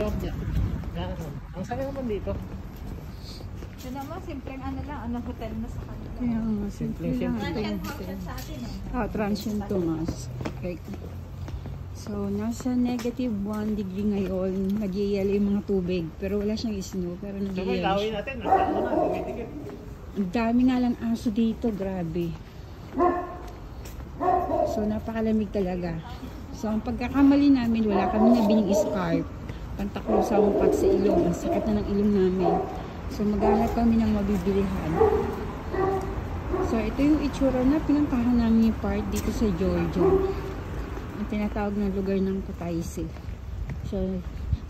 loob niya. Ang saya naman dito. Ito naman, simpleng ano lang, ano hotel na sa kanila. Kaya nga, simple lang. Transient hotel sa atin, Ah, transient to mas. Okay. So, nasa -1 degree ngayon. Nag-yelo yung mga tubig. Pero wala siyang snow. Pero Sabay, nag-yelo lawin siya. natin. Ano na, dumidikit. Ang dami nga lang aso dito. Grabe. So, napakalamig talaga. So, ang pagkakamali namin, wala kami nabining scarf. Pantaklusang pat sa ilong. Ang sakit na ng ilong namin. So, maghanap kami ng mabibilihan. So, ito yung itsura na pinuntahan namin yung part dito sa Georgia. Ang tinatawag na lugar ng Kutaisi. So,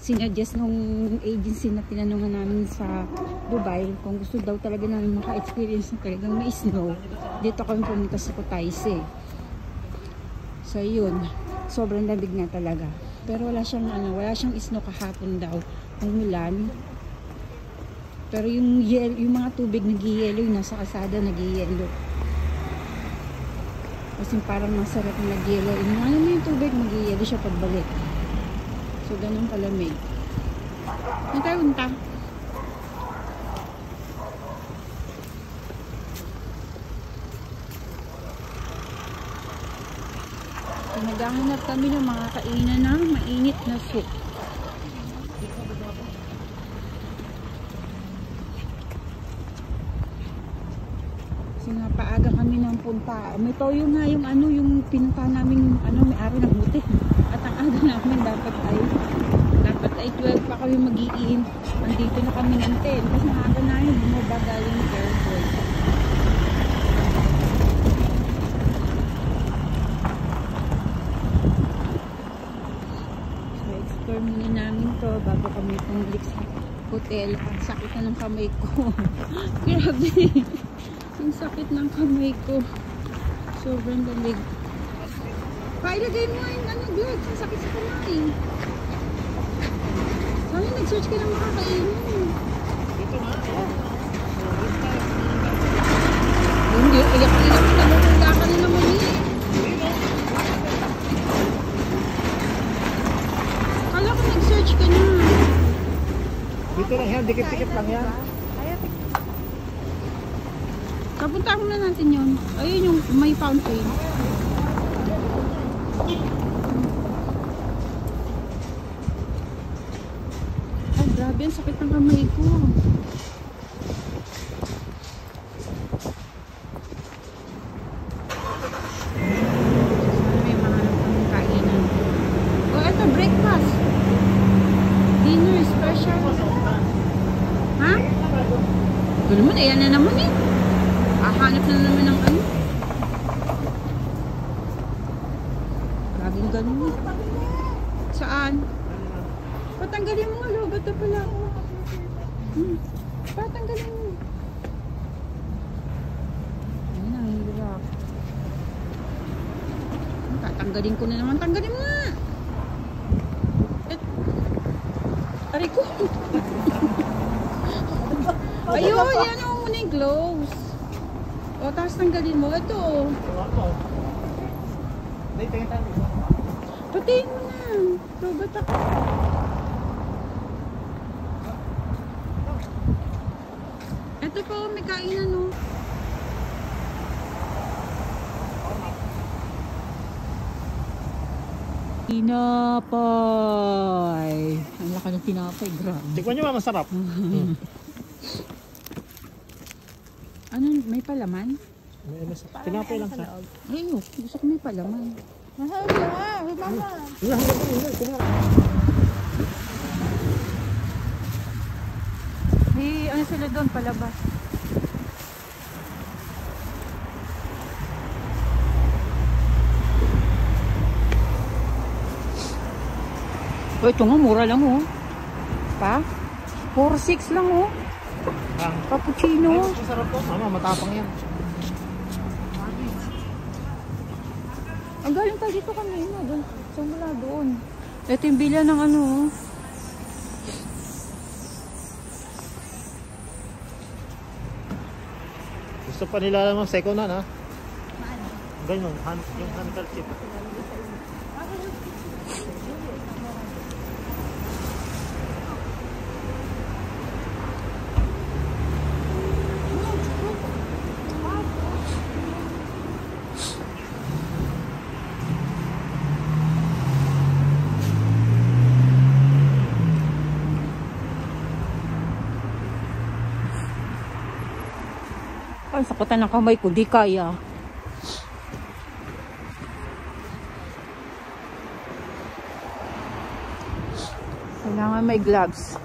sinuggest nung agency na tinanungan namin sa Dubai kung gusto daw talaga namin maka-experience na talagang may snow. Dito kami pumunta sa Kutaisi. So, yun. Sobrang lamig na talaga. Pero wala siyang snow kahapon daw. Umulan. Pero yung mga tubig nag-yelo, yung nasa kasada nag-yelo. Kasi parang masarap na nag-yelo. Ano yung tubig, mag-yelo siya pagbalik. So, ganun kalamig. Saan tayo punta? So, naghahanap kami ng mga kainan ng mainit na soup. Kasi nga paaga kami ng punta. May toyo nga yung yung pinunta namin may araw ng buti. At ang aga namin dapat ay 12 pa kami mag-iin. Andito na kami ng 10. Kasi ang aga namin bumaba galing airport. So explore muna namin to bago kami pumulik sa hotel. Ang sakit na ng kamay ko. Grabe. Ang sakit ng kamay ko. Sobrang lamig. Pailagay mo yung gloves. Ang sakit sa kamay. Sana nag-search ka na makakainin. Dito nga. Hindi. Iyak-iyak ka. Nalulunda ka na naman eh. Kala ko nag-search ka na. Dito lang yan. Dikit-dikit lang yan. Kapunta na natin yun. Ayun yung may fountain. Ay, grabe. Ang sakit ng kamay ko. Sana may mga kainan. Oh, eto, breakfast. Dinner special. Ha? Ito naman, ayan na naman eh. Hanap na naman ng ano. Grabing ganun. Saan? Patanggalin mo. Lobat na pala ako. Patanggalin mo. Ayun na, hirap. Tatanggalin ko na naman. Tanggalin mo nga. Aray ko. Ayun, yan ang muna yung gloves. O, tapos tanggalin mo. Ito, o. Patiin mo na. Lobat ako. Ito po, may kainan, o. Tinapay. Ang laki ng tinapay, grabe. Tikman nyo ba, masarap? Ano, may palaman? Tinapay lang siya. Ay, gusto ko may palaman. Mahal na, mama. May ano sila doon, palabas. Oh, ito nga, mura lang oh. Pa? 4.6 lang oh. Cappuccino. Ay, masarap to. Mama, matapang yan. Ang galing tayo dito kanina. Saan wala doon? Ito yung bila ng ano. Gusto pa nila naman second hand, ha? Ganyan, yung handkerchief. Ay, sakutan ng kamay ko, di kaya. Kailangan may gloves.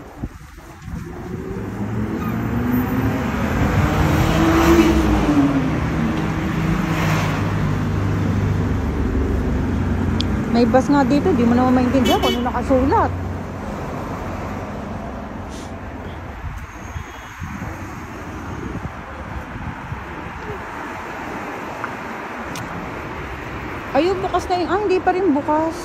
May bus nga dito, di mo naman maintindihan kung ano nakasulat. Ayun, bukas na yung... hindi pa rin bukas.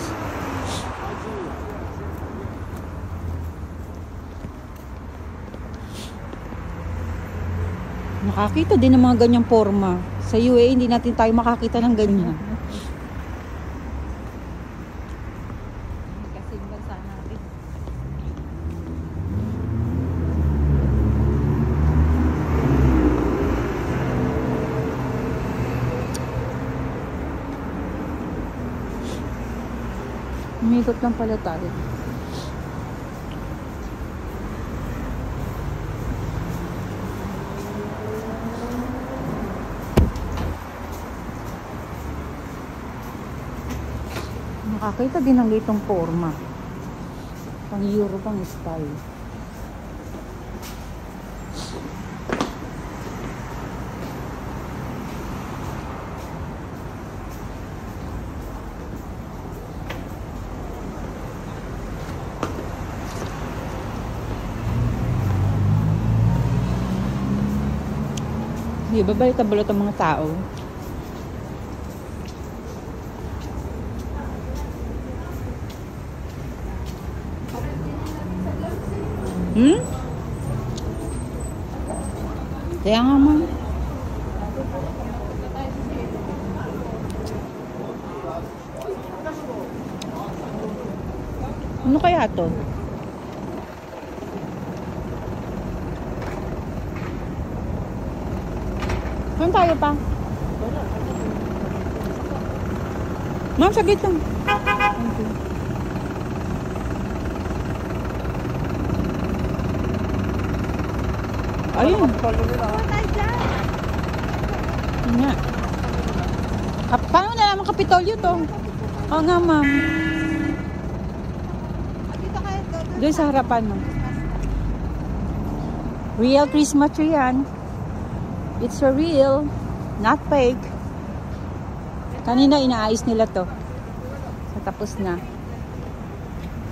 Nakakita din ng mga ganyang forma. Sa UAE, hindi natin tayo makakita ng ganyan. Kasi bansa natin. Umikot lang pala tayo. Nakakita din ng itong forma. Pang Euro, pang style. Di ba balot ang mga tao? Kaya nga man. Ano kaya to? Saan tayo pa? Ma'am, saglit lang. Ayun. Ayun nga. Paano na naman Kapitolyo to? Oo nga, ma'am. Doon sa harapan, ma'am. Real Christmas tree yan. It's a real, not fake. Kanina inaayos nila to. So, tapos na.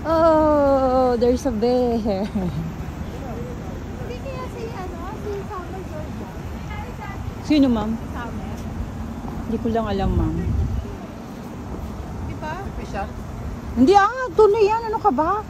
Oh, there's a bear. Sino, ma'am? Summer. Hindi ko lang alam, ma'am. Diba? Fish ah? Hindi tunay yan. Ano ka ba?